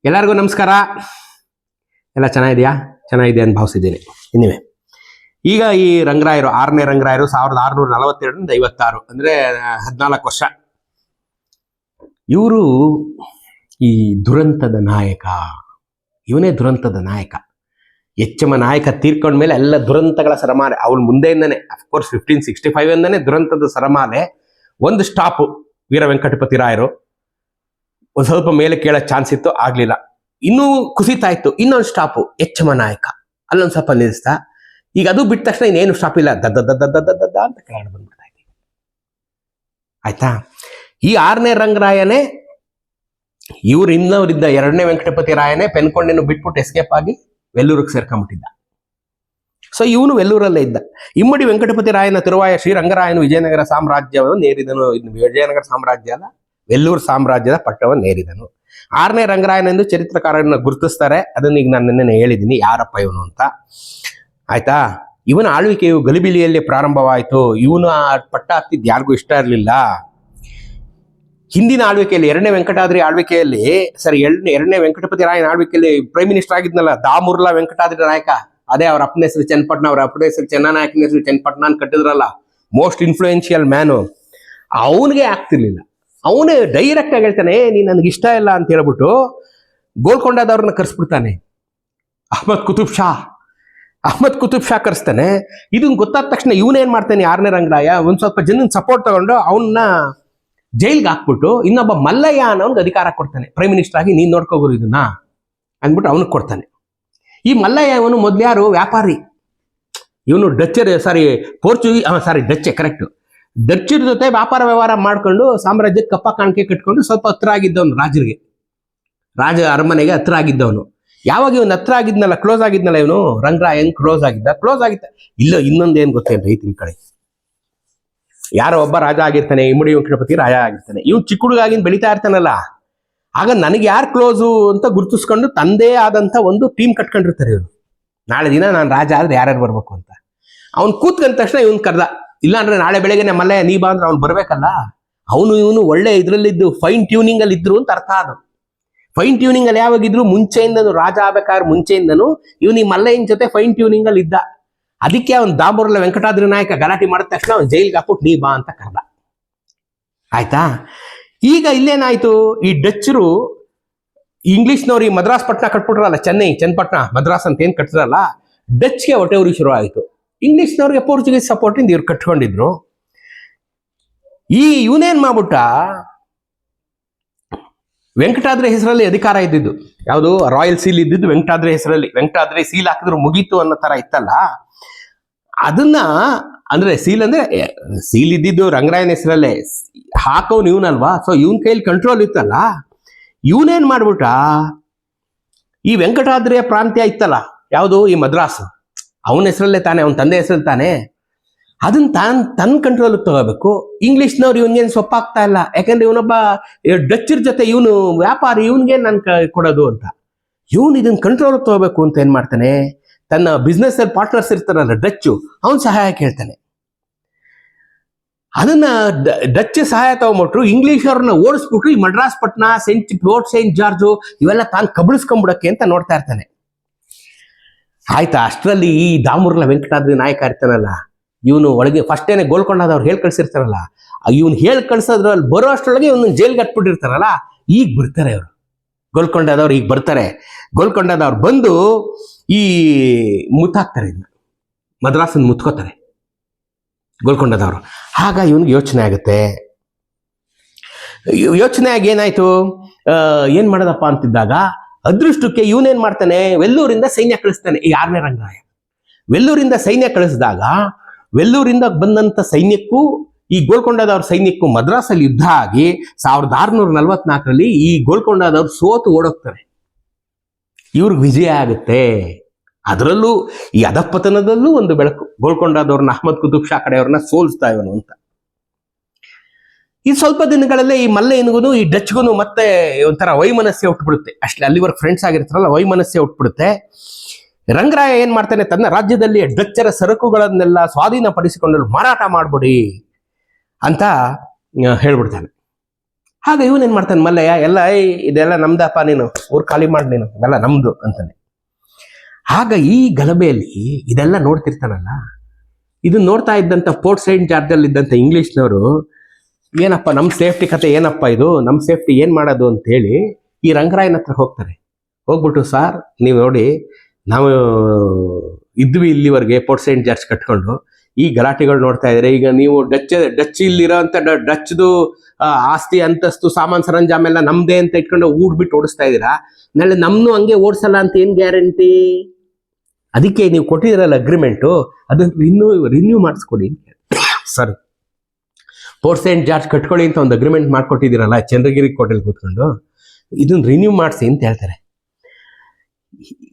ಎಲ್ಲರಿಗೂ ನಮಸ್ಕಾರ. ಎಲ್ಲ ಚೆನ್ನಾಗಿದೆಯಾ? ಚೆನ್ನಾಗಿದೆ ಅಂತ ಭಾವಿಸಿದ್ದೀನಿ. ಇನ್ನಿವೆ ಈಗ ಈ ರಂಗರಾಯರು 6ನೇ ರಂಗರಾಯರು 1642ರಿಂದ 56 ಅಂದ್ರೆ 14 ವರ್ಷ. ಇವರು ಈ ದುರಂತದ ನಾಯಕ. ಇವನೇ ದುರಂತದ ನಾಯಕ. ಎಚ್ಚಮ ನಾಯಕ ತೀರ್ಕೊಂಡ್ಮೇಲೆ ಎಲ್ಲ ದುರಂತಗಳ ಸರಮಾಲೆ ಅವಳ ಮುಂದೆಯಿಂದನೇ. ಅಫ್ಕೋರ್ಸ್ 1565 ಇಂದನೇ ದುರಂತದ ಸರಮಾಲೆ. ಒಂದು ಸ್ಟಾಪು ವೀರ ವೆಂಕಟಪತಿ ರಾಯರು. ಒಂದು ಸ್ವಲ್ಪ ಮೇಲೆ ಕೇಳೋ ಚಾನ್ಸ್ ಇತ್ತು, ಆಗ್ಲಿಲ್ಲ. ಇನ್ನೂ ಕುಸಿತಾ ಇತ್ತು. ಇನ್ನೊಂದು ಸ್ಟಾಪು ಎಚ್ಚಮ ನಾಯಕ, ಅಲ್ಲೊಂದು ಸ್ವಲ್ಪ ನಿಲ್ಲಿಸ್ತಾ. ಈಗ ಅದು ಬಿಟ್ಟ ತಕ್ಷಣ ಇನ್ನೇನು ಸ್ಟಾಪ್ ಇಲ್ಲ, ದದ್ದ ದದ್ದ ದದ್ದ ದದ್ದ ಅಂತ ಕೆಳಗಡೆ ಬಂದ್ಬಿಡ್ತಾ ಇದ್ದೀವಿ. ಆಯ್ತಾ? ಈ 6ನೇ ರಂಗರಾಯನೇ ಇವ್ರು ಇನ್ನವರಿದ್ದ 2ನೇ ವೆಂಕಟಪತಿ ರಾಯನೇ ಪೆನ್ಕೊಂಡಿನ ಬಿಟ್ಬಿಟ್ಟು ಎಸ್ಕೇಪ್ ಆಗಿ ವೆಲ್ಲೂರಿಗೆ ಸೇರ್ಕೊಂಡ್ಬಿಟ್ಟಿದ್ದ. ಸೊ ಇವನು ವೆಲ್ಲೂರಲ್ಲೇ ಇದ್ದ. ಇಮ್ಮಡಿ ವೆಂಕಟಪತಿ ರಾಯನ ತಿರುವಾಯ ಶ್ರೀರಂಗರಾಯನು ವಿಜಯನಗರ ಸಾಮ್ರಾಜ್ಯವನ್ನು ನೇರಿದನು. ವಿಜಯನಗರ ಸಾಮ್ರಾಜ್ಯ ಅಲ್ಲ, ವೆಲ್ಲೂರು ಸಾಮ್ರಾಜ್ಯದ ಪಟ್ಟವನ್ನು ನೇರಿದನು. 6ನೇ ರಂಗರಾಯನೆಂದು ಚರಿತ್ರಕಾರರನ್ನ ಗುರುತಿಸ್ತಾರೆ. ಅದನ್ನ ಈಗ ನಾನು ನಿನ್ನೆ ಹೇಳಿದ್ದೀನಿ ಯಾರಪ್ಪ ಇವನು ಅಂತ. ಆಯ್ತಾ? ಇವನ ಆಳ್ವಿಕೆಯು ಗಲಿಬಿಲಿಯಲ್ಲಿ ಪ್ರಾರಂಭವಾಯಿತು. ಇವನು ಆ ಪಟ್ಟ ಹತ್ತಿದ್ದು ಯಾರಿಗೂ ಇಷ್ಟ ಇರಲಿಲ್ಲ. ಹಿಂದಿನ ಆಳ್ವಿಕೆಯಲ್ಲಿ 2ನೇ ವೆಂಕಟಾದ್ರಿ ಆಳ್ವಿಕೆಯಲ್ಲಿ ಎರಡನೇ ವೆಂಕಟಪತಿ ರಾಯನ ಆಳ್ವಿಕೆಯಲ್ಲಿ ಪ್ರೈಮ್ ಮಿನಿಸ್ಟರ್ ಆಗಿದ್ನಲ್ಲ ದಾಮುರ್ಲಾ ವೆಂಕಟಾದ್ರಿ ನಾಯಕ, ಅದೇ ಅವ್ರ ಅಪ್ಪನ ಹೆಸರು ಚನ್ನಪಟ್ಟಣ, ಅವ್ರ ಅಪ್ಪನ ಹೆಸರು ಚೆನ್ನನಾಯಕನ ಹೆಸರು ಚನ್ನಪಟ್ಟಣ ಅಂತ ಕಟ್ಟಿದ್ರಲ್ಲ, ಮೋಸ್ಟ್ ಇನ್ಫ್ಲೂಯೆನ್ಷಿಯಲ್ ಮ್ಯಾನು. ಅವನಿಗೆ ಆಗ್ತಿರ್ಲಿಲ್ಲ. ಅವನೇ ಡೈರೆಕ್ಟ್ ಆಗಿ ಹೇಳ್ತಾನೆ, ನೀನ್ ನನಗೆ ಇಷ್ಟ ಇಲ್ಲ ಅಂತ ಹೇಳ್ಬಿಟ್ಟು ಗೋಲ್ಕೊಂಡದವ್ರನ್ನ ಕರ್ಸ್ಬಿಡ್ತಾನೆ. ಅಹ್ಮದ್ ಕುತುಬ್ ಶಾ ಕರೆಸ್ತಾನೆ. ಇದನ್ ಗೊತ್ತಾದ ತಕ್ಷಣ ಇವನೇನ್ ಮಾಡ್ತಾನೆ, 6ನೇ ರಂಗರಾಯ ಒಂದ್ ಸ್ವಲ್ಪ ಜನನ ಸಪೋರ್ಟ್ ತಗೊಂಡು ಅವನ್ನ ಜೈಲ್ಗೆ ಹಾಕ್ಬಿಟ್ಟು ಇನ್ನೊಬ್ಬ ಮಲ್ಲಯ್ಯ ಅನ್ನೋನ್ಗೆ ಅಧಿಕಾರ ಕೊಡ್ತಾನೆ. ಪ್ರೈಮ್ ಮಿನಿಸ್ಟರ್ ಆಗಿ ನೀನ್ ನೋಡ್ಕೋಗುರು ಇದನ್ನ ಅಂದ್ಬಿಟ್ಟು ಅವನಿಗೆ ಕೊಡ್ತಾನೆ. ಈ ಮಲ್ಲಯ್ಯ ಇವನು ಮೊದ್ಲ್ಯಾರು ವ್ಯಾಪಾರಿ. ಇವನು ಡಚ್ಚರ ಜೊತೆ ವ್ಯಾಪಾರ ವ್ಯವಹಾರ ಮಾಡ್ಕೊಂಡು ಸಾಮ್ರಾಜ್ಯಕ್ಕೆ ಕಪ್ಪ ಕಾಣಿಕೆ ಕಟ್ಕೊಂಡು ಸ್ವಲ್ಪ ಹತ್ರ ಆಗಿದ್ದವನು ರಾಜ ಅರಮನೆಗೆ ಹತ್ರ ಆಗಿದ್ದವನು. ಯಾವಾಗ ಇವನು ಹತ್ರ ಆಗಿದ್ನಲ್ಲ, ಕ್ಲೋಸ್ ಆಗಿದ್ನಲ್ಲ ಇವನು ರಂಗರಾಯ, ಹೆಂಗ್ ಕ್ಲೋಸ್ ಆಗಿದ್ದ ಇಲ್ಲ. ಇನ್ನೊಂದೇನ್ ಗೊತ್ತೇನ್ರಿ ಈ ಕಡೆ, ಯಾರೋ ಒಬ್ಬ ರಾಜ ಆಗಿರ್ತಾನೆ, ಇಮ್ಮಡಿ ವೆಂಕಟಪತಿ ರಾಜ ಆಗಿರ್ತಾನೆ. ಇವ್ನು ಚಿಕ್ಕ ಹುಡುಗಾಗಿನ ಬೆಳಿತಾ ಇರ್ತಾನಲ್ಲ, ಆಗ ನನಗೆ ಯಾರು ಕ್ಲೋಸು ಅಂತ ಗುರುತಿಸ್ಕೊಂಡು ತಂದೇ ಆದಂತ ಒಂದು ಟೀಮ್ ಕಟ್ಕೊಂಡಿರ್ತಾರೆ ಇವರು. ನಾಳೆ ದಿನ ನಾನು ರಾಜ ಆದ್ರೆ ಯಾರ್ಯಾರು ಬರ್ಬೇಕು ಅಂತ. ಅವ್ನು ಕೂತ್ಕೊಂಡ ತಕ್ಷಣ ಇವನ್ ಕರ್ದ. ಇಲ್ಲ ಅಂದ್ರೆ ನಾಳೆ ಬೆಳಗ್ಗೆನೆ ಮಲ್ಲಯ್ಯ ನೀ ಬಾ ಅಂದ್ರೆ ಅವ್ನು ಬರ್ಬೇಕಲ್ಲ. ಇವನು ಒಳ್ಳೆ ಇದ್ರಲ್ಲಿದ್ದು ಫೈನ್ ಟ್ಯೂನಿಂಗ್ ಅಲ್ಲಿ ಇದ್ರು ಅಂತ ಅರ್ಥ. ಅದು ಫೈನ್ ಟ್ಯೂನಿಂಗ್ ಅಲ್ಲಿ ಯಾವಾಗಿದ್ರು ಮುಂಚೆಯಿಂದನು, ರಾಜ ಆಗ್ಬೇಕಾದ್ರೆ ಮುಂಚೆಯಿಂದನು ಇವನು ಈ ಮಲ್ಲಯ್ಯನ ಜೊತೆ ಫೈನ್ ಟ್ಯೂನಿಂಗ್ ಅಲ್ಲಿ ಇದ್ದ. ಅದಕ್ಕೆ ಅವನ್ ದಾಮುರ್ಲ ವೆಂಕಟಾದ್ರಿ ನಾಯಕ ಗಲಾಟೆ ಮಾಡಿದ ತಕ್ಷಣ ಅವ್ನು ಜೈಲ್ಗೆ ಹಾಕ್ಬಿಟ್ಟು ನೀ ಬಾ ಅಂತ ಕರ್ದ. ಆಯ್ತಾ? ಈಗ ಇಲ್ಲೇನಾಯ್ತು, ಈ ಡಚ್ಚರು ಇಂಗ್ಲಿಷ್ನವ್ರು ಈ ಮದ್ರಾಸ್ ಪಟ್ಟಣ ಕಟ್ಬಿಟ್ರಲ್ಲ, ಚನ್ನಪಟ್ಟಣ ಮದ್ರಾಸ್ ಅಂತ ಏನ್ ಕಟ್ಟಿದ್ರಲ್ಲ, ಡಚ್ಗೆ ಹೊಟ್ಟೆ ಉರಿ ಶುರು ಆಯಿತು. ಇಂಗ್ಲಿಷ್ನವ್ರಿಗೆ ಪೋರ್ಚುಗೀಸ್ ಸಪೋರ್ಟ್ ಇಂದ ಇವ್ರು ಕಟ್ಕೊಂಡಿದ್ರು. ಇವನೇನ್ ಮಾಡ್ಬಿಟ್ಟ, ವೆಂಕಟಾದ್ರಿ ಹೆಸರಲ್ಲಿ ಅಧಿಕಾರ ಇದ್ದಿದ್ದು, ಯಾವುದು ರಾಯಲ್ ಸೀಲ್ ಇದ್ದಿದ್ದು ವೆಂಕಟಾದ್ರಿ ಹೆಸರಲ್ಲಿ. ವೆಂಕಟಾದ್ರಿ ಸೀಲ್ ಹಾಕಿದ್ರು ಮುಗೀತು ಅನ್ನೋ ತರ ಇತ್ತಲ್ಲ, ಅದನ್ನ ಅಂದ್ರೆ ಸೀಲ್ ಇದ್ದಿದ್ದು ರಂಗರಾಯನ ಹೆಸರಲ್ಲೇ, ಹಾಕೋನ್ ಇವನಲ್ವಾ. ಸೊ ಇವನ್ ಕೈಲಿ ಕಂಟ್ರೋಲ್ ಇತ್ತಲ್ಲ. ಇವನೇನ್ ಮಾಡ್ಬಿಟ್ಟ, ಈ ವೆಂಕಟಾದ್ರಿಯ ಪ್ರಾಂತ್ಯ ಇತ್ತಲ್ಲ, ಯಾವುದು ಈ ಮದ್ರಾಸ್, ಅವನ ಹೆಸರಲ್ಲೇ ತಾನೆ, ಅವನ ತಂದೆ ಹೆಸರಲ್ಲಿ ತಾನೆ, ಅದನ್ನ ತನ್ನ ಕಂಟ್ರೋಲ್ ತಗೋಬೇಕು. ಇಂಗ್ಲಿಷ್ನವ್ರು ಇವನ್ಗೇನು ಸೊಪ್ಪಾಗ್ತಾ ಇಲ್ಲ. ಯಾಕಂದ್ರೆ ಇವನೊಬ್ಬ ಡಚ್ಚರ್ ಜೊತೆ ಇವನು ವ್ಯಾಪಾರಿ, ಇವನ್ಗೆ ನಾನು ಕೊಡೋದು ಅಂತ. ಇವನು ಇದನ್ನ ಕಂಟ್ರೋಲ್ ತಗೋಬೇಕು ಅಂತ ಏನ್ ಮಾಡ್ತಾನೆ, ತನ್ನ ಬಿಸ್ನೆಸ್ ಪಾರ್ಟ್ನರ್ಸ್ ಇರ್ತಾರಲ್ಲ ಡಚ್ಚು, ಅವನ್ ಸಹಾಯ ಕೇಳ್ತಾನೆ. ಅದನ್ನ ಡಚ್ ಸಹಾಯ ತಗೊಂಡ್ಬಿಟ್ರು. ಇಂಗ್ಲಿಷ್ ಅವ್ರನ್ನ ಓಡಿಸ್ಬಿಟ್ರು ಈ ಮಡ್ರಾಸ್ ಪಟ್ಟಣ, ಫೋರ್ಟ್ ಸೈಂಟ್ ಜಾರ್ಜು ಇವೆಲ್ಲ ತಾನು ಕಬಳಿಸ್ಕೊಂಡ್ಬಿಡಕ್ಕೆ ಅಂತ ನೋಡ್ತಾ ಇರ್ತಾನೆ. ಆಯ್ತಾ? ಅಷ್ಟರಲ್ಲಿ ಈ ದಾಮುರ್ಲ ವೆಂಕಟಾದ್ರಿ ನಾಯಕ ಇರ್ತಾನಲ್ಲ, ಇವನು ಒಳಗೆ ಫಸ್ಟ್ ಏನೇ ಗೋಲ್ಕೊಂಡದವ್ರು ಹೇಳ್ ಕಳ್ಸಿರ್ತಾರಲ್ಲ, ಇವನು ಹೇಳ್ ಕಳ್ಸೋದ್ರಲ್ಲಿ ಬರೋ ಅಷ್ಟರೊಳಗೆ ಇವನು ಜೈಲ್ಗೆ ಹಟ್ಬಿಟ್ಟಿರ್ತಾರಲ್ಲ. ಈಗ ಬರ್ತಾರೆ ಅವರು ಗೋಲ್ಕೊಂಡದವ್ರು, ಗೋಲ್ಕೊಂಡದವ್ರು ಬಂದು ಈ ಮುತ್ತಾಕ್ತಾರೆ, ಮದ್ರಾಸನ್ ಮುತ್ಕೋತಾರೆ ಗೋಲ್ಕೊಂಡದವ್ರು. ಆಗ ಇವನ್ಗೆ ಯೋಚನೆ ಆಗುತ್ತೆ. ಯೋಚನೆ ಆಗಿ ಏನಾಯ್ತು, ಏನ್ ಮಾಡೋದಪ್ಪ ಅಂತಿದ್ದಾಗ ಅದೃಷ್ಟಕ್ಕೆ ಇವನೇನ್ ಮಾಡ್ತಾನೆ, ವೆಲ್ಲೂರಿಂದ ಸೈನ್ಯ ಕಳಿಸ್ತಾನೆ. ಈ 6ನೇ ರಂಗರಾಯ ವೆಲ್ಲೂರಿಂದ ಸೈನ್ಯ ಕಳಿಸಿದಾಗ, ವೆಲ್ಲೂರಿಂದ ಬಂದಂತ ಸೈನ್ಯಕ್ಕೂ ಈ ಗೋಲ್ಕೊಂಡದವ್ರ ಸೈನ್ಯಕ್ಕೂ ಮದ್ರಾಸಲ್ಲಿ ಯುದ್ಧ ಆಗಿ 1644ರಲ್ಲಿ ಈ ಗೋಲ್ಕೊಂಡದವ್ರು ಸೋತು ಓಡೋಗ್ತಾರೆ. ಇವ್ರಿಗೆ ವಿಜಯ ಆಗುತ್ತೆ. ಅದರಲ್ಲೂ ಈ ಅಧಪತನದಲ್ಲೂ ಒಂದು ಬೆಳಕು. ಗೋಲ್ಕೊಂಡದವ್ರನ್ನ ಅಹ್ಮದ್ ಕುತುಬ್ ಶಾ ಕಡೆಯವ್ರನ್ನ ಸೋಲಿಸ್ತಾ ಇವನು ಅಂತ. ಈ ಸ್ವಲ್ಪ ದಿನಗಳಲ್ಲೇ ಈ ಮಲ್ಲಯ್ಯನಿಗೂ ಈ ಡಚ್ಗೂ ಮತ್ತೆ ಒಂಥರ ವೈಮನಸ್ಯ ಹುಟ್ಬಿಡುತ್ತೆ. ಅಷ್ಟೇ ಅಲ್ಲಿವರೆಗೆ ಫ್ರೆಂಡ್ಸ್ ಆಗಿರ್ತಾರಲ್ಲ, ವೈಮನಸ್ಯ ಹುಟ್ಬಿಡುತ್ತೆ. ರಂಗರಾಯ ಏನ್ ಮಾಡ್ತಾನೆ, ತನ್ನ ರಾಜ್ಯದಲ್ಲಿ ಡಚ್ಚರ ಸರಕುಗಳನ್ನೆಲ್ಲ ಸ್ವಾಧೀನಪಡಿಸಿಕೊಂಡು ಮಾರಾಟ ಮಾಡ್ಬಿಡಿ ಅಂತ ಹೇಳ್ಬಿಡ್ತಾನೆ. ಆಗ ಇವನೇನ್ ಮಾಡ್ತಾನೆ ಮಲ್ಲಯ್ಯ, ಎಲ್ಲ ಇದೆಲ್ಲ ನಮ್ದಪ್ಪ, ನೀನು ಊರು ಖಾಲಿ ಮಾಡಿ, ನೀನು ಎಲ್ಲ ನಮ್ದು ಅಂತಾನೆ. ಆಗ ಈ ಗಲಭೆಯಲ್ಲಿ ಇದೆಲ್ಲ ನೋಡ್ತಿರ್ತಾನಲ್ಲ, ಇದನ್ನ ನೋಡ್ತಾ ಇದ್ದಂಥ ಪೋರ್ಟ್ ಸೈಂಟ್ ಜಾರ್ಜ್ ಅಲ್ಲಿ ಇದ್ದಂಥ ಇಂಗ್ಲಿಷ್ನವರು, ಏನಪ್ಪ ನಮ್ಮ ಸೇಫ್ಟಿ ಕತೆ, ಏನಪ್ಪ ಇದು, ನಮ್ಮ ಸೇಫ್ಟಿ ಏನ್ ಮಾಡೋದು ಅಂತ ಹೇಳಿ ಈ ರಂಗರಾಯನ ಹತ್ರ ಹೋಗ್ತಾರೆ. ಹೋಗ್ಬಿಟ್ಟು, ಸಾರ್ ನೀವು ನೋಡಿ, ನಾವು ಇದ್ವಿ ಇಲ್ಲಿವರೆಗೆ ಪೋರ್ಟ್ ಸೈಂಟ್ ಜಾರ್ಜ್ ಕಟ್ಕೊಂಡು, ಈ ಗಲಾಟೆಗಳು ನೋಡ್ತಾ ಇದ್ರೆ, ಈಗ ನೀವು ಡಚ್ ಇಲ್ಲಿರೋ ಅಂತ ಡಚ್ದು ಆಸ್ತಿ ಅಂತಸ್ತು ಸಾಮಾನು ಸರಂಜಾಮ್ ಎಲ್ಲ ನಮ್ದೇ ಅಂತ ಇಟ್ಕೊಂಡು ಊಡ್ಬಿಟ್ಟು ಓಡಿಸ್ತಾ ಇದ್ದೀರಾ, ನಾಳೆ ನಮ್ನು ಹಂಗೆ ಓಡಿಸಲ್ಲ ಅಂತ ಏನ್ ಗ್ಯಾರಂಟಿ? ಅದಕ್ಕೆ ನೀವು ಕೊಟ್ಟಿದ್ದೀರಲ್ಲ ಅಗ್ರಿಮೆಂಟು, ಅದನ್ನು ರಿನ್ಯೂ ಮಾಡಿಸ್ಕೊಡಿ. ಸಾರಿ, ಪೋರ್ಟ್ ಸೈಂಟ್ ಜಾರ್ಜ್ ಕಟ್ಕೊಳ್ಳಿ ಅಂತ ಒಂದು ಅಗ್ರಿಮೆಂಟ್ ಮಾಡ್ಕೊಟ್ಟಿದ್ದೀರಲ್ಲ ಚಂದ್ರಗಿರಿ ಕೋಟೆಯಲ್ಲಿ ಕೂತ್ಕೊಂಡು, ಇದನ್ನ ರಿನ್ಯೂ ಮಾಡಿಸಿ ಅಂತ ಹೇಳ್ತಾರೆ.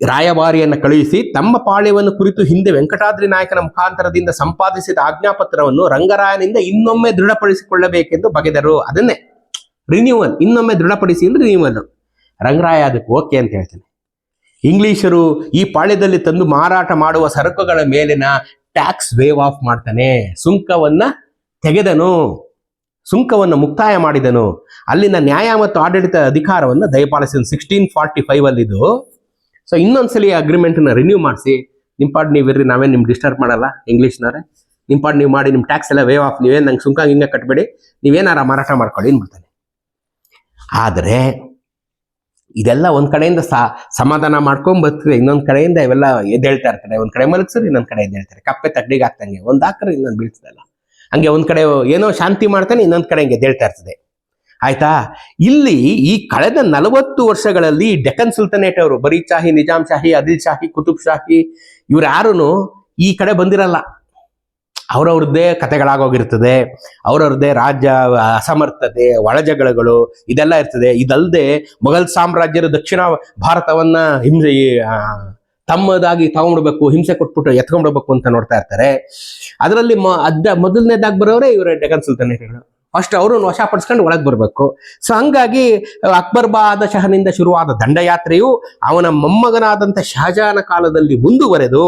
ರಾಯಭಾರಿಯನ್ನು ಕಳುಹಿಸಿ ತಮ್ಮ ಪಾಳ್ಯವನ್ನು ಕುರಿತು ಹಿಂದೆ ವೆಂಕಟಾದ್ರಿ ನಾಯಕನ ಮುಖಾಂತರದಿಂದ ಸಂಪಾದಿಸಿದ ಆಜ್ಞಾಪತ್ರವನ್ನು ರಂಗರಾಯನಿಂದ ಇನ್ನೊಮ್ಮೆ ದೃಢಪಡಿಸಿಕೊಳ್ಳಬೇಕೆಂದು ಬಗೆದರು. ಅದನ್ನೇ ರಿನ್ಯೂವಲ್, ಇನ್ನೊಮ್ಮೆ ದೃಢಪಡಿಸಿ ಅಂದ್ರೆ ರಿನ್ಯೂವಲ್. ರಂಗರಾಯ ಅದಕ್ಕೆ ಓಕೆ ಅಂತ ಹೇಳ್ತಾನೆ. ಇಂಗ್ಲಿಷರು ಈ ಪಾಳ್ಯದಲ್ಲಿ ತಂದು ಮಾರಾಟ ಮಾಡುವ ಸರಕುಗಳ ಮೇಲಿನ ಟ್ಯಾಕ್ಸ್ ವೇವ್ ಆಫ್ ಮಾಡ್ತಾನೆ, ಸುಂಕವನ್ನ ತೆಗೆದನು, ಸುಂಕವನ್ನು ಮುಕ್ತಾಯ ಮಾಡಿದನು. ಅಲ್ಲಿನ ನ್ಯಾಯ ಮತ್ತು ಆಡಳಿತ ಅಧಿಕಾರವನ್ನು ದಯಪಾಲಿಸಿದನು. 1645 ಅಲ್ಲಿದ್ದು. ಸೊ ಇನ್ನೊಂದ್ಸಲಿ ಅಗ್ರಿಮೆಂಟ್ನ ರಿನ್ಯೂ ಮಾಡಿಸಿ, ನಿಮ್ಮ ಪಾಡ್ ನೀವಿರ್ರಿ, ನಾವೇನು ನಿಮ್ಗೆ ಡಿಸ್ಟರ್ಬ್ ಮಾಡಲ್ಲ, ಇಂಗ್ಲೀಷ್ನವ್ರೆ ನಿಮ್ಮ ಪಾಡ್ ನೀವು ಮಾಡಿ, ನಿಮ್ಮ ಟ್ಯಾಕ್ಸ್ ಎಲ್ಲ ವೇವ್ ಆಫ್, ನೀವೇನು ನಂಗೆ ಸುಂಕ ಹಿಂಗೆ ಕಟ್ಬೇಡಿ, ನೀವೇನಾರ ಮಾರಾಟ ಮಾಡ್ಕೊಳ್ಳಿ ಅಂದ್ಬಿಡ್ತಾನೆ. ಆದರೆ ಇದೆಲ್ಲ ಒಂದ್ ಕಡೆಯಿಂದ ಸಮಾಧಾನ ಮಾಡ್ಕೊಂಡ್ ಬರ್ತದೆ, ಇನ್ನೊಂದ್ ಕಡೆಯಿಂದ ಇವೆಲ್ಲ ಎದ್ದೇಳ್ತಾ ಇರ್ತಾರೆ. ಒಂದ್ ಕಡೆ ಮಲಗ್ಸರಿ, ಇನ್ನೊಂದ್ ಕಡೆ ಎದ್ದೇಳ್ತಾರೆ. ಕಪ್ಪೆ ತಡ್ಡಿಗೆ ಹಾಕ್ತಂಗೆ, ಒಂದ್ ಹಾಕ್ರೆ ಇನ್ನೊಂದು ಬೀಳ್ತದಲ್ಲ, ಹಂಗೆ ಒಂದ್ ಕಡೆ ಏನೋ ಶಾಂತಿ ಮಾಡ್ತಾನೆ, ಇನ್ನೊಂದ್ ಕಡೆ ಹಿಂಗೆ ಎದ್ದೇಳ್ತಾ ಇರ್ತದೆ. ಆಯ್ತಾ? ಇಲ್ಲಿ ಈ ಕಳೆದ 40 ವರ್ಷಗಳಲ್ಲಿ ಡೆಕ್ಕನ್ ಸುಲ್ತಾನೇಟ್ ಅವರು, ಬರೀದ್ ಶಾಹಿ, ನಿಜಾಮ್ ಶಾಹಿ, ಆದಿಲ್ ಶಾಹಿ, ಕುತುಬ್ ಶಾಹಿ, ಇವ್ರು ಯಾರೂ ಈ ಕಡೆ ಬಂದಿರಲ್ಲ. ಅವ್ರವ್ರದ್ದೇ ಕತೆಗಳಾಗೋಗಿರ್ತದೆ, ಅವ್ರವ್ರದ್ದೇ ರಾಜ್ಯ ಅಸಮರ್ಥತೆ, ಒಳಜಗಳಗಳು ಇದೆಲ್ಲ ಇರ್ತದೆ. ಇದಲ್ಲದೆ ಮೊಘಲ್ ಸಾಮ್ರಾಜ್ಯರು ದಕ್ಷಿಣ ಭಾರತವನ್ನ ತಮ್ಮದಾಗಿ ತಗೊಂಡ್ಬಿಡ್ಬೇಕು, ಹಿಂಸೆ ಕೊಟ್ಬಿಟ್ಟು ಎತ್ಕೊಂಡ್ಬಿಡ್ಬೇಕು ಅಂತ ನೋಡ್ತಾ ಇರ್ತಾರೆ. ಅದರಲ್ಲಿ ಮೊದಲನೇದಾಗಿ ಬರೋರೇ ಇವರ ಡೆಕ್ಕನ್ ಸುಲ್ತಾನೇಟ್ಗಳು. ಫಸ್ಟ್ ಅವ್ರನ್ನ ವಶಪಡಿಸ್ಕೊಂಡು ಒಳಗೆ ಬರಬೇಕು. ಸೊ ಹಂಗಾಗಿ ಅಕ್ಬರ್ ಬಾದಶಹನಿಂದ ಶುರುವಾದ ದಂಡಯಾತ್ರೆಯು ಅವನ ಮೊಮ್ಮಗನಾದಂಥ ಶಹಜಾನ ಕಾಲದಲ್ಲಿ ಮುಂದುವರೆದು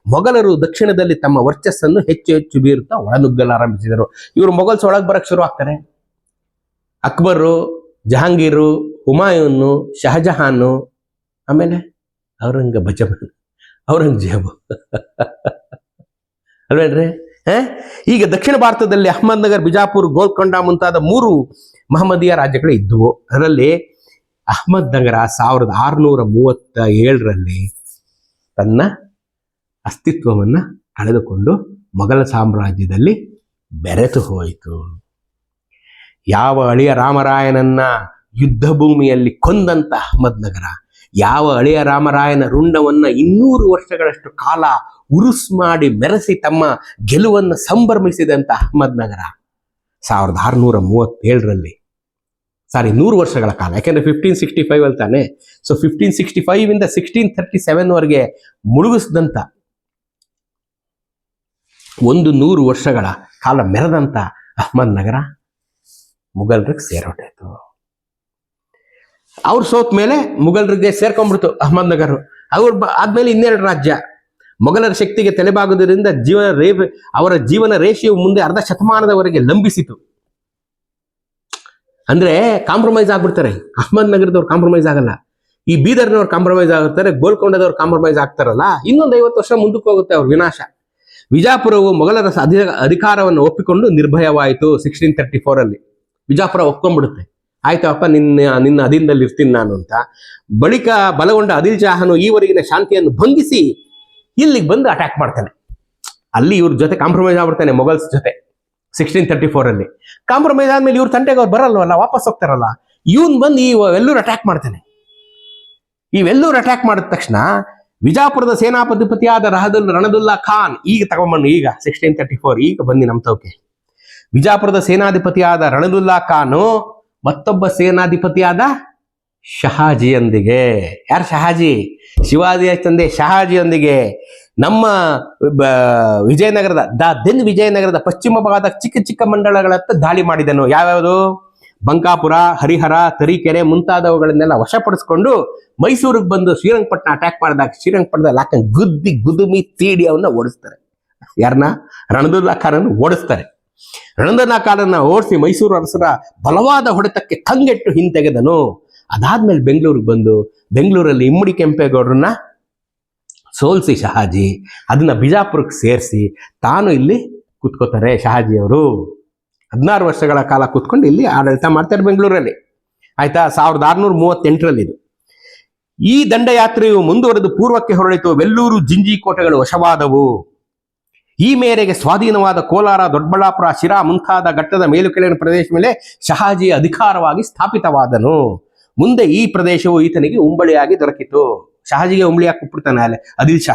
ಮೊಘಲರು ದಕ್ಷಿಣದಲ್ಲಿ ತಮ್ಮ ವರ್ಚಸ್ಸನ್ನು ಹೆಚ್ಚು ಹೆಚ್ಚು ಬೀರುತ್ತಾ ಒಳನುಗ್ಗಲಾರಂಭಿಸಿದರು. ಇವರು ಮೊಘಲ್ಸ್ ಒಳಗೆ ಬರಕ್ಕೆ ಶುರು ಆಗ್ತಾರೆ. ಅಕ್ಬರು, ಜಹಾಂಗೀರು, ಹುಮಾಯೂನು, ಶಹಜಹಾನು, ಆಮೇಲೆ ಔರಂಗಜೇಬು ಅಲ್ವೇನ್ರಿ? ಈಗ ದಕ್ಷಿಣ ಭಾರತದಲ್ಲಿ ಅಹ್ಮದ್ ನಗರ್, ಬಿಜಾಪುರ್, ಗೋಲ್ಕೊಂಡ ಮುಂತಾದ 3 ಮಹಮ್ಮದೀಯ ರಾಜ್ಯಗಳು ಇದ್ದುವು. ಅದರಲ್ಲಿ ಅಹ್ಮದ್ ನಗರ 1637ರಲ್ಲಿ ತನ್ನ ಅಸ್ತಿತ್ವವನ್ನ ಕಳೆದುಕೊಂಡು ಮೊಘಲ ಸಾಮ್ರಾಜ್ಯದಲ್ಲಿ ಬೆರೆತು ಹೋಯಿತು. ಯಾವ ಅಳಿಯ ರಾಮರಾಯನನ್ನ ಯುದ್ಧ ಭೂಮಿಯಲ್ಲಿ ಕೊಂದಂತ ಅಹ್ಮದ್ ನಗರ, ಯಾವ ಅಳಿಯ ರಾಮರಾಯನ ರುಂಡವನ್ನ 200 ವರ್ಷಗಳಷ್ಟು ಕಾಲ ಉರುಸ್ ಮಾಡಿ ಮೆರೆಸಿ ತಮ್ಮ ಗೆಲುವನ್ನು ಸಂಭ್ರಮಿಸಿದಂತ ಅಹ್ಮದ್ ನಗರ 1637ರಲ್ಲಿ, 100 ವರ್ಷಗಳ ಕಾಲ, ಯಾಕೆಂದ್ರೆ 1565 ಅಲ್ಲಿ ತಾನೆ. ಸೊ 1565 ಇಂದ 1637 ವರೆಗೆ ಮುಳುಗಿಸಿದಂತ 100 ವರ್ಷಗಳ ಕಾಲ ಮೆರೆದಂತ ಅಹ್ಮದ್ ನಗರ ಮುಘಲರಿಗೆ ಸೇರೋಟಾಯ್ತು. ಅವ್ರು ಸೋತ್ ಮೇಲೆ ಮುಘಲರಿಗೆ ಸೇರ್ಕೊಂಡ್ಬಿಡ್ತು ಅಹ್ಮದ್ ನಗರ್. ಆದ್ಮೇಲೆ 12 ರಾಜ್ಯ ಮೊಘಲರ ಶಕ್ತಿಗೆ ತಲೆಬಾಗುವುದರಿಂದ ಅವರ ಜೀವನ ರೇಷೆಯು ಮುಂದೆ ಅರ್ಧ ಶತಮಾನದವರೆಗೆ ಲಂಬಿಸಿತು. ಅಂದ್ರೆ ಕಾಂಪ್ರಮೈಸ್ ಆಗ್ಬಿಡ್ತಾರೆ. ಅಹ್ಮದ್ ನಗರದವ್ರು ಕಾಂಪ್ರಮೈಸ್ ಆಗಲ್ಲ, ಈ ಬೀದರ್ನವ್ರು ಕಾಂಪ್ರಮೈಸ್ ಆಗುತ್ತಾರೆ, ಗೋಲ್ಕೊಂಡದವ್ರು ಕಾಂಪ್ರಮೈಸ್ ಆಗ್ತಾರಲ್ಲ, ಇನ್ನೊಂದು 50 ವರ್ಷ ಮುಂದಕ್ಕೆ ಹೋಗುತ್ತೆ ಅವ್ರ ವಿನಾಶ. ವಿಜಾಪುರವು ಮೊಘಲರ ಅಧಿಕಾರವನ್ನು ಒಪ್ಪಿಕೊಂಡು ನಿರ್ಭಯವಾಯಿತು 1634 ವಿಜಾಪುರ ಒಪ್ಕೊಂಡ್ಬಿಡುತ್ತೆ. ಆಯ್ತಪ್ಪ, ನಿನ್ನ ಅಧೀನದಲ್ಲಿ ಇರ್ತೀನಿ ನಾನು ಅಂತ. ಬಳಿಕ ಬಲಗೊಂಡ ಆದಿಲ್ ಶಾಹನು ಈವರೆಗಿನ ಶಾಂತಿಯನ್ನು ಭಂಗಿಸಿ ಇಲ್ಲಿಗೆ ಬಂದು ಅಟ್ಯಾಕ್ ಮಾಡ್ತಾನೆ. ಅಲ್ಲಿ ಇವ್ರ ಜೊತೆ ಕಾಂಪ್ರಮೈಸ್ ಆಗ್ಬಿಡ್ತಾನೆ ಮೊಘಲ್ಸ್ ಜೊತೆ 1634 ಕಾಂಪ್ರಮೈಸ್ ಆದ್ಮೇಲೆ ಇವ್ರ ತಂಟೆಗೆ ಅವ್ರು ಬರಲ್ವಲ್ಲ, ವಾಪಸ್ ಹೋಗ್ತಾರಲ್ಲ. ಇವನ್ ಬಂದು ಈ ವೆಲ್ಲೂರ್ ಅಟ್ಯಾಕ್ ಮಾಡ್ತಾನೆ. ಈ ವೆಲ್ಲೂರ್ ಅಟ್ಯಾಕ್ ಮಾಡಿದ ತಕ್ಷಣ ವಿಜಾಪುರದ ಸೇನಾಪತಿಪತಿಯಾದ ರಣದುಲ್ಲಾ ಖಾನ್, ಈಗ ತಗೊಂಬಣ್ಣು, ಈಗ 1634 ಈಗ ಬನ್ನಿ ನಮ್ಮ ತವಕೆ. ವಿಜಾಪುರದ ಸೇನಾಧಿಪತಿಯಾದ ರಣದುಲ್ಲಾ ಖಾನು ಮತ್ತೊಬ್ಬ ಸೇನಾಧಿಪತಿಯಾದ ಶಹಾಜಿಯೊಂದಿಗೆ, ಯಾರು ಶಹಾಜಿ, ಶಿವಾಜಿಯ ತಂದೆ ಶಹಾಜಿಯೊಂದಿಗೆ ನಮ್ಮ ವಿಜಯನಗರದ ಪಶ್ಚಿಮ ಭಾಗದ ಚಿಕ್ಕ ಚಿಕ್ಕ ಮಂಡಳಗಳತ್ತ ದಾಳಿ ಮಾಡಿದನು. ಯಾವ್ಯಾವುದು? ಬಂಕಾಪುರ, ಹರಿಹರ, ತರೀಕೆರೆ ಮುಂತಾದವುಗಳನ್ನೆಲ್ಲ ವಶಪಡಿಸ್ಕೊಂಡು ಮೈಸೂರಿಗೆ ಬಂದು ಶ್ರೀರಂಗಪಟ್ಟಣ ಅಟ್ಯಾಕ್ ಮಾಡಿದಾಗ ಶ್ರೀರಂಗಪಟ್ಟಣದಲ್ಲಿ ಹಾಕೊಂಡು ಗುದ್ದುಮಿ ತೀಡಿ ಅವನ್ನ ಓಡಿಸ್ತಾರೆ. ಯಾರನ್ನ? ರಣದುಲ್ಲಾ ಖಾನನ್ನು ಓಡಿಸ್ತಾರೆ. ರಣಧನ ಕಾಲನ್ನ ಓಡಿಸಿ ಮೈಸೂರು ಅರಸರ ಬಲವಾದ ಹೊಡೆತಕ್ಕೆ ಕಂಗೆಟ್ಟು ಹಿಂತೆಗೆದನು. ಅದಾದ್ಮೇಲೆ ಬೆಂಗಳೂರಿಗೆ ಬಂದು ಬೆಂಗಳೂರಲ್ಲಿ ಇಮ್ಮಡಿ ಕೆಂಪೇಗೌಡರನ್ನ ಸೋಲಿಸಿ ಶಹಾಜಿ ಅದನ್ನ ಬಿಜಾಪುರಕ್ಕೆ ಸೇರಿಸಿ ತಾನು ಇಲ್ಲಿ ಕೂತ್ಕೋತಾರೆ ಶಹಾಜಿಯವರು. 16 ವರ್ಷಗಳ ಕಾಲ ಕೂತ್ಕೊಂಡು ಇಲ್ಲಿ ಆಡಳಿತ ಮಾಡ್ತಾರೆ ಬೆಂಗಳೂರಲ್ಲಿ. ಆಯ್ತಾ, 1638ರಲ್ಲಿ ಇದು. ಈ ದಂಡಯಾತ್ರೆಯು ಮುಂದುವರೆದು ಪೂರ್ವಕ್ಕೆ ಹೊರಳಿತು. ವೆಲ್ಲೂರು, ಜಿಂಜಿ ಕೋಟೆಗಳು ವಶವಾದವು. ಈ ಮೇರೆಗೆ ಸ್ವಾಧೀನವಾದ ಕೋಲಾರ, ದೊಡ್ಡಬಳ್ಳಾಪುರ, ಶಿರಾ ಮುಂತಾದ ಘಟ್ಟದ ಮೇಲು ಕೆಳಗಿನ ಪ್ರದೇಶ ಮೇಲೆ ಶಹಾಜಿ ಅಧಿಕಾರವಾಗಿ ಸ್ಥಾಪಿತವಾದನು. ಮುಂದೆ ಈ ಪ್ರದೇಶವು ಈತನಿಗೆ ಉಂಬಳಿಯಾಗಿ ದೊರಕಿತು. ಶಹಾಜಿಗೆ ಉಂಬಳಿಯಾಗಿ ಕೊಟ್ಬಿಡ್ತಾನೆ ಅಲ್ಲೇ ಆದಿಲ್ ಶಾ.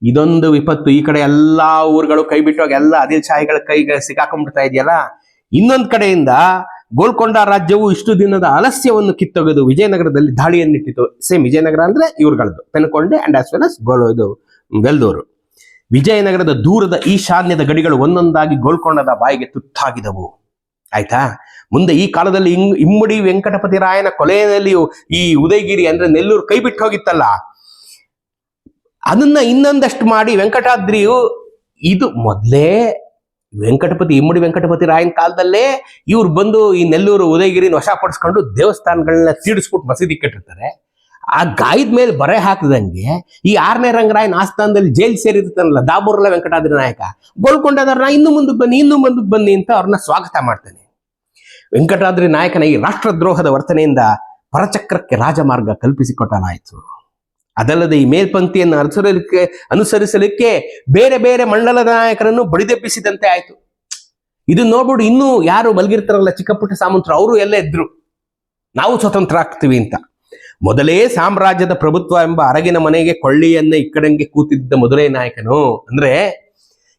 ಇದೊಂದು ವಿಪತ್ತು. ಈ ಕಡೆ ಎಲ್ಲಾ ಊರುಗಳು ಕೈ ಬಿಟ್ಟೋಗಿ ಎಲ್ಲ ಆದಿಲ್ ಶಾಹಿಗಳ ಕೈಗೆ ಸಿಕ್ಕಾಕೊಂಡ್ಬಿಡ್ತಾ ಇದೆಯಲ್ಲ. ಇನ್ನೊಂದು ಕಡೆಯಿಂದ ಗೋಲ್ಕೊಂಡ ರಾಜ್ಯವು ಇಷ್ಟು ದಿನದ ಆಲಸ್ಯವನ್ನು ಕಿತ್ತೊಗೆದು ವಿಜಯನಗರದಲ್ಲಿ ದಾಳಿಯನ್ನಿಟ್ಟಿತು. ಸೇಮ್ ವಿಜಯನಗರ ಅಂದ್ರೆ ಇವ್ರುಗಳದ್ದು, ಪೆನಕೊಂಡೆ ಅಂಡ್ ಆಸ್ ವೆಲ್ ಅಸ್ ವೆಲ್ದೂರು. ವಿಜಯನಗರದ ದೂರದ ಈಶಾನ್ಯದ ಗಡಿಗಳು ಒಂದೊಂದಾಗಿ ಗೋಲ್ಕೊಂಡದ ಬಾಯಿಗೆ ತುತ್ತಾಗಿದವು. ಆಯ್ತಾ, ಮುಂದೆ ಈ ಕಾಲದಲ್ಲಿ ಇಮ್ಮಡಿ ವೆಂಕಟಪತಿ ರಾಯನ ಕೊಲೆಯಲ್ಲಿಯೂ ಈ ಉದಯಗಿರಿ ಅಂದ್ರೆ ನೆಲ್ಲೂರು ಕೈ ಬಿಟ್ಟು ಹೋಗಿತ್ತಲ್ಲ, ಅದನ್ನ ಇನ್ನೊಂದಷ್ಟು ಮಾಡಿ ವೆಂಕಟಾದ್ರಿಯು ಇದು ಮೊದಲೇ ಇಮ್ಮಡಿ ವೆಂಕಟಪತಿ ರಾಯನ ಕಾಲದಲ್ಲೇ ಇವ್ರು ಬಂದು ಈ ನೆಲ್ಲೂರು ಉದಯಗಿರಿನ ವಶಪಡಿಸ್ಕೊಂಡು ದೇವಸ್ಥಾನಗಳನ್ನ ತೀಡಿಸ್ಬಿಟ್ಟು ಮಸೀದಿ ಕಟ್ಟಿರ್ತಾರೆ. ಆ ಗಾಯದ ಮೇಲೆ ಬರೆ ಹಾಕಿದಂಗೆ ಈ 6ನೇ ರಂಗರಾಯನ ಆಸ್ಥಾನದಲ್ಲಿ ಜೈಲ್ ಸೇರಿರ್ತಾನಲ್ಲ ದಾಬೂರ್ಲ ವೆಂಕಟಾದ್ರಿ ನಾಯಕ, ಗೋಲ್ಕೊಂಡದವ್ರನ್ನ ಇನ್ನೂ ಮುಂದಕ್ಕೆ ಬನ್ನಿ ಅಂತ ಅವ್ರನ್ನ ಸ್ವಾಗತ ಮಾಡ್ತಾನೆ. ವೆಂಕಟಾದ್ರಿ ನಾಯಕನ ಈ ರಾಷ್ಟ್ರದ್ರೋಹದ ವರ್ತನೆಯಿಂದ ಪರಚಕ್ರಕ್ಕೆ ರಾಜಮಾರ್ಗ ಕಲ್ಪಿಸಿಕೊಟ್ಟಲಾಯಿತು. ಅದಲ್ಲದೆ ಈ ಮೇಲ್ಪಂಕ್ತಿಯನ್ನು ಅನುಸರಿಸಲಿಕ್ಕೆ ಬೇರೆ ಬೇರೆ ಮಂಡಲದ ನಾಯಕರನ್ನು ಬಡಿದೆಬ್ಬಿಸಿದಂತೆ ಆಯ್ತು. ಇದು ನೋಡ್ಬಿಡು ಇನ್ನೂ ಯಾರು ಮಲಗಿರ್ತಾರಲ್ಲ ಚಿಕ್ಕ ಪುಟ್ಟ ಸಾಮಂತರು, ಅವರು ಎಲ್ಲ ಇದ್ರು ನಾವು ಸ್ವತಂತ್ರ ಆಗ್ತೀವಿ ಅಂತ. ಮೊದಲೇ ಸಾಮ್ರಾಜ್ಯದ ಪ್ರಭುತ್ವ ಎಂಬ ಅರಗಿನ ಮನೆಗೆ ಕೊಳ್ಳಿಯನ್ನೇ ಇಕ್ಕಡಂಗೆ ಕೂತಿದ್ದ ಮಧುರೈ ನಾಯಕನು, ಅಂದ್ರೆ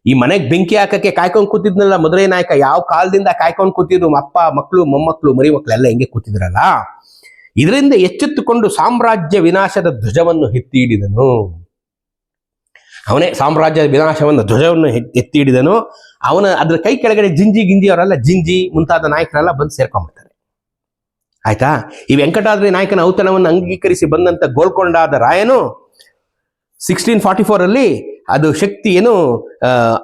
ಈ ಮನೆಗೆ ಬೆಂಕಿ ಹಾಕಕ್ಕೆ ಕಾಯ್ಕೊಂಡು ಕೂತಿದ್ನಲ್ಲ ಮಧುರೈ ನಾಯಕ, ಯಾವ ಕಾಲದಿಂದ ಕಾಯ್ಕೊಂಡು ಕೂತಿದ್ರು, ಅಪ್ಪ ಮಕ್ಕಳು ಮೊಮ್ಮಕ್ಕಳು ಮರಿ ಮಕ್ಕಳು ಎಲ್ಲ ಹೆಂಗೆ ಕೂತಿದ್ರಲ್ಲ, ಇದರಿಂದ ಎಚ್ಚೆತ್ತುಕೊಂಡು ಸಾಮ್ರಾಜ್ಯ ವಿನಾಶದ ಧ್ವಜವನ್ನು ಎತ್ತಿ ಹಿಡಿದನು. ಅವನೇ ಸಾಮ್ರಾಜ್ಯ ವಿನಾಶವನ್ನು ಧ್ವಜವನ್ನು ಎತ್ತಿ ಹಿಡಿದನು. ಅದ್ರ ಕೈ ಕೆಳಗಡೆ ಜಿಂಜಿ ಅವರೆಲ್ಲ ಜಿಂಜಿ ಮುಂತಾದ ನಾಯಕರೆಲ್ಲ ಬಂದು ಸೇರ್ಕೊಂಡ್ಬಿಡ್ತಾರೆ. ಆಯ್ತಾ, ಈ ವೆಂಕಟಾದ್ರಿ ನಾಯಕನ ಔತಣವನ್ನು ಅಂಗೀಕರಿಸಿ ಬಂದಂತ ಗೋಲ್ಕೊಂಡಾದ ರಾಯನು 1644 ಅದು ಶಕ್ತಿ ಏನು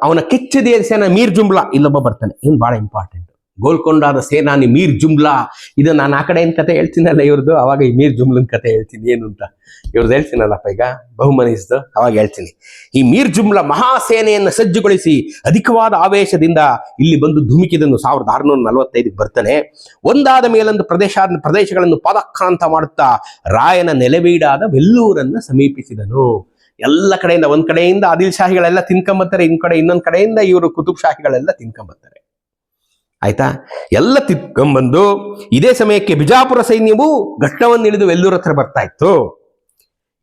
ಅವನ ಕೆಚ್ಚೆದೆಯ ಸೇನಾ ಮೀರ್ ಜುಮ್ಲಾ ಇಲ್ಲೊಬ್ಬ ಬರ್ತಾನೆ. ಇವನು ಬಹಳ ಇಂಪಾರ್ಟೆಂಟ್. ಗೋಲ್ಕೊಂಡಾದ ಸೇನಾನಿ ಮೀರ್ ಜುಮ್ಲಾ. ಇದು ನಾನು ಆ ಕಡೆಯಿಂದ ಕತೆ ಹೇಳ್ತೀನಲ್ಲ ಇವ್ರದ್ದು, ಅವಾಗ ಈ ಮೀರ್ ಜುಮ್ಲನ್ ಕತೆ ಹೇಳ್ತೀನಿ ಏನು ಅಂತ. ಇವ್ರದ್ದು ಹೇಳ್ತೀನಲ್ಲಪ್ಪ ಈಗ ಬಹುಮನಿಸ್ದು, ಅವಾಗ ಹೇಳ್ತೀನಿ. ಈ ಮೀರ್ ಜುಮ್ಲಾ ಮಹಾಸೇನೆಯನ್ನು ಸಜ್ಜುಗೊಳಿಸಿ ಅಧಿಕವಾದ ಆವೇಶದಿಂದ ಇಲ್ಲಿ ಬಂದು ಧುಮುಕಿದನು. 1645 ಬರ್ತಾನೆ. ಒಂದಾದ ಮೇಲೊಂದು ಪ್ರದೇಶಗಳನ್ನು ಪಾದಕ್ರಾಂತ ಮಾಡುತ್ತಾ ರಾಯನ ನೆಲೆವೀಡಾದ ವೆಲ್ಲೂರನ್ನ ಸಮೀಪಿಸಿದನು. ಎಲ್ಲ ಕಡೆಯಿಂದ, ಒಂದ್ ಕಡೆಯಿಂದ ಆದಿಲ್ ಶಾಹಿಗಳೆಲ್ಲ ತಿನ್ಕೊಂಬತ್ತಾರೆ, ಇನ್ನೊಂದ್ ಕಡೆಯಿಂದ ಇವರು ಕುತುಬ್ ಶಾಹಿಗಳೆಲ್ಲ ತಿನ್ಕೊಂಬತ್ತಾರೆ. ಆಯ್ತಾ, ಎಲ್ಲ ತಿನ್ಕೊಂಬಂದು ಇದೇ ಸಮಯಕ್ಕೆ ಬಿಜಾಪುರ ಸೈನ್ಯವು ಘಟ್ಟವನ್ನು ಇಳಿದು ವೆಲ್ಲೂರ್ ಹತ್ರ ಬರ್ತಾ ಇತ್ತು.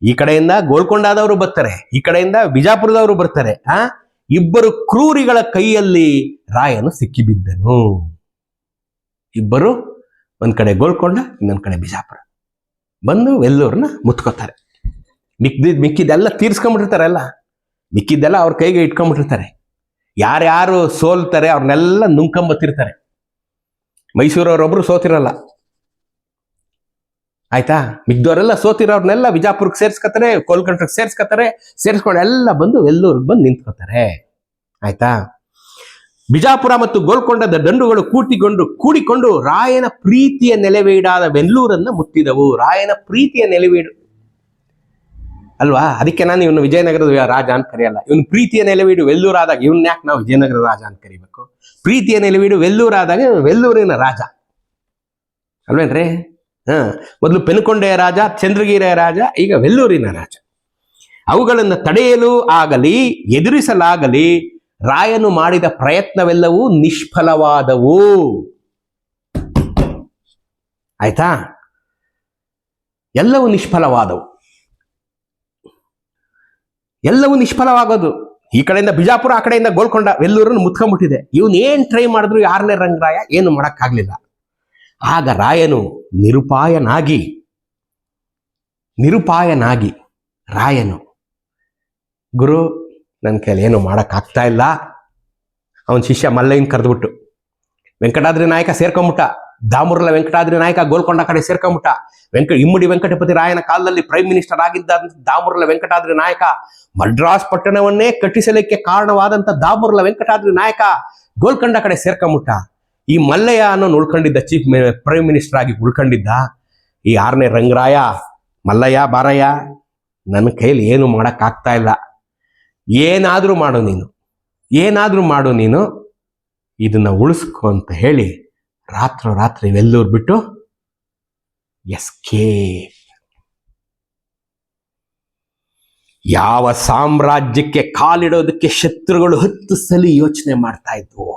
ಈ ಕಡೆಯಿಂದ ಗೋಲ್ಕೊಂಡಾದವರು ಬರ್ತಾರೆ, ಈ ಕಡೆಯಿಂದ ಬಿಜಾಪುರದವರು ಬರ್ತಾರೆ. ಇಬ್ಬರು ಕ್ರೂರಿಗಳ ಕೈಯಲ್ಲಿ ರಾಯನು ಸಿಕ್ಕಿಬಿದ್ದನು. ಇಬ್ಬರು, ಒಂದ್ ಕಡೆ ಗೋಲ್ಕೊಂಡ, ಇನ್ನೊಂದ್ ಕಡೆ ಬಿಜಾಪುರ, ಬಂದು ವೆಲ್ಲೂರ್ನ ಮುತ್ಕೋತಾರೆ. ಮಿಕ್ಕಿದ್ದೆಲ್ಲ ತೀರ್ಸ್ಕೊಂಡ್ಬಿಟ್ಟಿರ್ತಾರೆ, ಮಿಕ್ಕಿದ್ದೆಲ್ಲ ಅವ್ರ ಕೈಗೆ ಇಟ್ಕೊಂಡ್ಬಿಟ್ಟಿರ್ತಾರೆ. ಯಾರ್ಯಾರು ಸೋಲ್ತಾರೆ ಅವ್ರನ್ನೆಲ್ಲ ನುಂಗ್ಕೊಂಬತ್ತಿರ್ತಾರೆ. ಮೈಸೂರವರೊಬ್ರು ಸೋತಿರಲ್ಲ. ಆಯ್ತಾ, ಮಿಕ್ದವರೆಲ್ಲ ಸೋತಿರೋರ್ನೆಲ್ಲ ವಿಜಾಪುರಕ್ಕೆ ಸೇರ್ಸ್ಕೊತಾರೆ, ಕೋಲ್ಕಂಠಕ್ಕೆ ಸೇರಿಸ್ಕೊಂಡು ಎಲ್ಲ ಬಂದು ವೆಲ್ಲೂರ್ಗೆ ಬಂದು ನಿಂತ್ಕೋತಾರೆ. ಆಯ್ತಾ, ಬಿಜಾಪುರ ಮತ್ತು ಗೋಲ್ಕೊಂಡದ ದಂಡುಗಳು ಕೂಡಿಕೊಂಡು ರಾಯನ ಪ್ರೀತಿಯ ನೆಲೆವೀಡಾದ ವೆಲ್ಲೂರನ್ನ ಮುತ್ತಿದವು. ರಾಯನ ಪ್ರೀತಿಯ ನೆಲೆವೀಡು ಅಲ್ವಾ, ಅದಕ್ಕೆ ನಾನು ಇವನು ವಿಜಯನಗರದ ರಾಜ ಅಂತ ಕರೆಯಲ್ಲ. ಇವನು ಪ್ರೀತಿಯ ನೆಲೆವೀಡು ವೆಲ್ಲೂರಾದಾಗ ಇವನ್ ಯಾಕೆ ನಾವು ವಿಜಯನಗರದ ರಾಜ ಅಂತ ಕರಿಬೇಕು? ಪ್ರೀತಿಯ ನೆಲೆವೀಡು ವೆಲ್ಲೂರಾದಾಗ ವೆಲ್ಲೂರಿನ ರಾಜ ಅಲ್ವೇನ್ರಿ? ಮೊದಲು ಪೆನುಕೊಂಡೆಯ ರಾಜ, ಚಂದ್ರಗಿರಿಯ ರಾಜ, ಈಗ ವೆಲ್ಲೂರಿನ ರಾಜ. ಅವುಗಳನ್ನು ತಡೆಯಲು ಆಗಲಿ ಎದುರಿಸಲಾಗಲಿ ರಾಯನು ಮಾಡಿದ ಪ್ರಯತ್ನವೆಲ್ಲವೂ ನಿಷ್ಫಲವಾದವು. ಆಯ್ತಾ, ಎಲ್ಲವೂ ನಿಷ್ಫಲವಾಗೋದು. ಈ ಕಡೆಯಿಂದ ಬಿಜಾಪುರ, ಆ ಕಡೆಯಿಂದ ಗೋಲ್ಕೊಂಡ, ವೆಲ್ಲೂರನ್ನು ಮುತ್ಕೊಂಡ್ಬಿಟ್ಟಿದೆ. ಇವನ್ ಏನ್ ಟ್ರೈ ಮಾಡಿದ್ರು 6ನೇ ರಂಗರಾಯ ಏನು ಮಾಡಕ್ಕಾಗ್ಲಿಲ್ಲ. ಆಗ ರಾಯನು ನಿರುಪಾಯನಾಗಿ ರಾಯನು, ಗುರು ನನ್ನ ಕೈಲಿ ಏನು ಮಾಡಕ್ಕಾಗ್ತಾ ಇಲ್ಲ. ಅವನ ಶಿಷ್ಯ ಮಲ್ಲಯ್ಯನ ಕರೆದ್ಬಿಟ್ಟು ವೆಂಕಟಾದ್ರಿ ನಾಯಕ ಸೇರ್ಕೊಂಬಿಟ್ಟ. ದಾಮುರ್ಲ ವೆಂಕಟಾದ್ರಿ ನಾಯಕ ಗೋಲ್ಕೊಂಡ ಕಡೆ ಸೇರ್ಕೊಂಬಿಟ್ಟ. ಇಮ್ಮಡಿ ವೆಂಕಟಪತಿ ರಾಯನ ಕಾಲದಲ್ಲಿ ಪ್ರೈಮ್ ಮಿನಿಸ್ಟರ್ ಆಗಿದ್ದ ದಾಮುರ್ಲ ವೆಂಕಟಾದ್ರಿ ನಾಯಕ, ಮಡ್ರಾಸ್ ಪಟ್ಟಣವನ್ನೇ ಕಟ್ಟಿಸಲಿಕ್ಕೆ ಕಾರಣವಾದಂತ ದಾಮುರ್ಲ ವೆಂಕಟಾದ್ರಿ ನಾಯಕ ಗೋಲ್ಕೊಂಡ ಕಡೆ ಸೇರ್ಕೊಂಬಿಟ್ಟ. ಈ ಮಲ್ಲಯ್ಯ ಅನ್ನೋ ಉಳ್ಕೊಂಡಿದ್ದ ಚೀಫ್ ಪ್ರೈಮ್ ಮಿನಿಸ್ಟರ್ ಆಗಿ ಉಳ್ಕೊಂಡಿದ್ದ. ಈ 6ನೇ ರಂಗರಾಯ, ಮಲ್ಲಯ್ಯ ಬಾರಯ್ಯ, ನನ್ನ ಕೈಲಿ ಏನು ಮಾಡೋಕ್ಕಾಗ್ತಾ ಇಲ್ಲ, ಏನಾದರೂ ಮಾಡು ನೀನು ಇದನ್ನ ಉಳಿಸ್ಕೊ ಅಂತ ಹೇಳಿ ರಾತ್ರಿ ವೆಲ್ಲೂರು ಬಿಟ್ಟು ಎಸ್ಕೇಪ್. ಯಾವ ಸಾಮ್ರಾಜ್ಯಕ್ಕೆ ಕಾಲಿಡೋದಕ್ಕೆ ಶತ್ರುಗಳು 10 ಸಲ ಯೋಚನೆ ಮಾಡ್ತಾ ಇದ್ವು,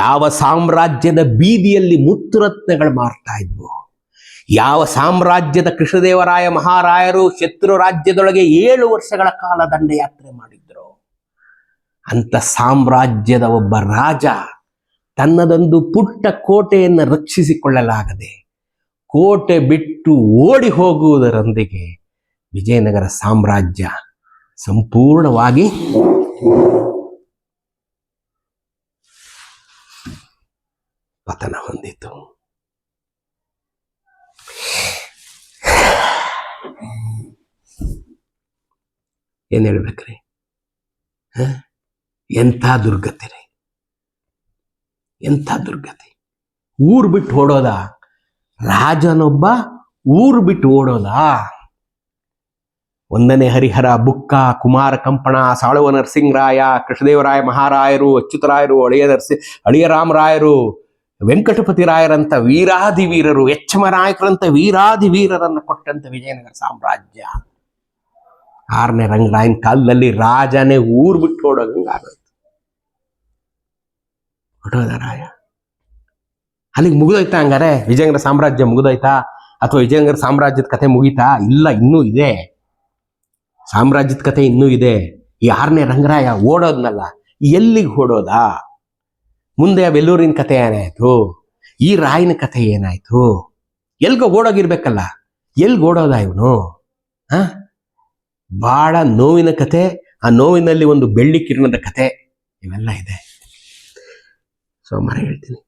ಯಾವ ಸಾಮ್ರಾಜ್ಯದ ಬೀದಿಯಲ್ಲಿ ಮುತ್ತುರತ್ನಗಳು ಮಾರ್ತಾ ಇದ್ವು, ಯಾವ ಸಾಮ್ರಾಜ್ಯದ ಕೃಷ್ಣದೇವರಾಯ ಮಹಾರಾಯರು ಶತ್ರು ರಾಜ್ಯದೊಳಗೆ 7 ವರ್ಷಗಳ ಕಾಲ ದಂಡಯಾತ್ರೆ ಮಾಡಿದ್ರು, ಅಂತ ಸಾಮ್ರಾಜ್ಯದ ಒಬ್ಬ ರಾಜ ತನ್ನದೊಂದು ಪುಟ್ಟ ಕೋಟೆಯನ್ನು ರಕ್ಷಿಸಿಕೊಳ್ಳಲಾಗದೆ ಕೋಟೆ ಬಿಟ್ಟು ಓಡಿ ಹೋಗುವುದರೊಂದಿಗೆ ವಿಜಯನಗರ ಸಾಮ್ರಾಜ್ಯ ಸಂಪೂರ್ಣವಾಗಿ ಪತನ ಹೊಂದಿತು. ಏನ್ ಹೇಳ್ಬೇಕ್ರಿ? ಎಂಥ ದುರ್ಗತಿ ರೀ, ಎಂಥ ದುರ್ಗತಿ. ಊರು ಬಿಟ್ಟು ಓಡೋದ ರಾಜನೊಬ್ಬ, ಊರು ಬಿಟ್ಟು ಓಡೋದ. 1ನೇ ಹರಿಹರ, ಬುಕ್ಕ, ಕುಮಾರ ಕಂಪಣ, ಸಾಳುವ ನರಸಿಂಗರಾಯ, ಕೃಷ್ಣದೇವರಾಯ ಮಹಾರಾಯರು, ಅಚ್ಯುತರಾಯರು, ಅಳಿಯ ರಾಮರಾಯರು, ವೆಂಕಟಪತಿ ರಾಯರಂತ ವೀರಾಧಿವೀರರು, ಎಚ್ಚಮ ನಾಯಕರಂತ ವೀರಾಧಿವೀರರನ್ನು ಕೊಟ್ಟಂತ ವಿಜಯನಗರ ಸಾಮ್ರಾಜ್ಯ 6ನೇ ರಂಗರಾಯನ ಕಾಲದಲ್ಲಿ ರಾಜನೇ ಊರು ಬಿಟ್ಟು ಓಡೋದಂಗಾಗೋಯ್ತು. ಹೊಟ್ಟೋದ ರಾಯ. ಅಲ್ಲಿಗೆ ಮುಗಿದೋಯ್ತಾ? ಹಂಗಾರೆ ವಿಜಯನಗರ ಸಾಮ್ರಾಜ್ಯ ಮುಗಿದೋಯ್ತಾ? ಅಥವಾ ವಿಜಯನಗರ ಸಾಮ್ರಾಜ್ಯದ ಕಥೆ ಮುಗೀತಾ? ಇಲ್ಲ, ಇನ್ನೂ ಇದೆ. ಸಾಮ್ರಾಜ್ಯದ ಕಥೆ ಇನ್ನೂ ಇದೆ. ಈ 6ನೇ ರಂಗರಾಯ ಓಡೋದ್ನಲ್ಲ, ಎಲ್ಲಿಗೆ ಓಡೋದ? ಮುಂದೆ ವೆಲ್ಲೂರಿನ ಕಥೆ ಏನಾಯ್ತು? ಈ ರಾಯನ ಕಥೆ ಏನಾಯ್ತು? ಎಲ್ಗ ಓಡೋಗಿರ್ಬೇಕಲ್ಲ, ಎಲ್ಗ ಓಡೋದ ಇವನು? ಬಹಳ ನೋವಿನ ಕಥೆ, ಆ ನೋವಿನಲ್ಲಿ ಒಂದು ಬೆಳ್ಳಿ ಕಿರಣದ ಕಥೆ, ಇವೆಲ್ಲ ಇದೆ. ಸೋಮವಾರ ಹೇಳ್ತೀನಿ.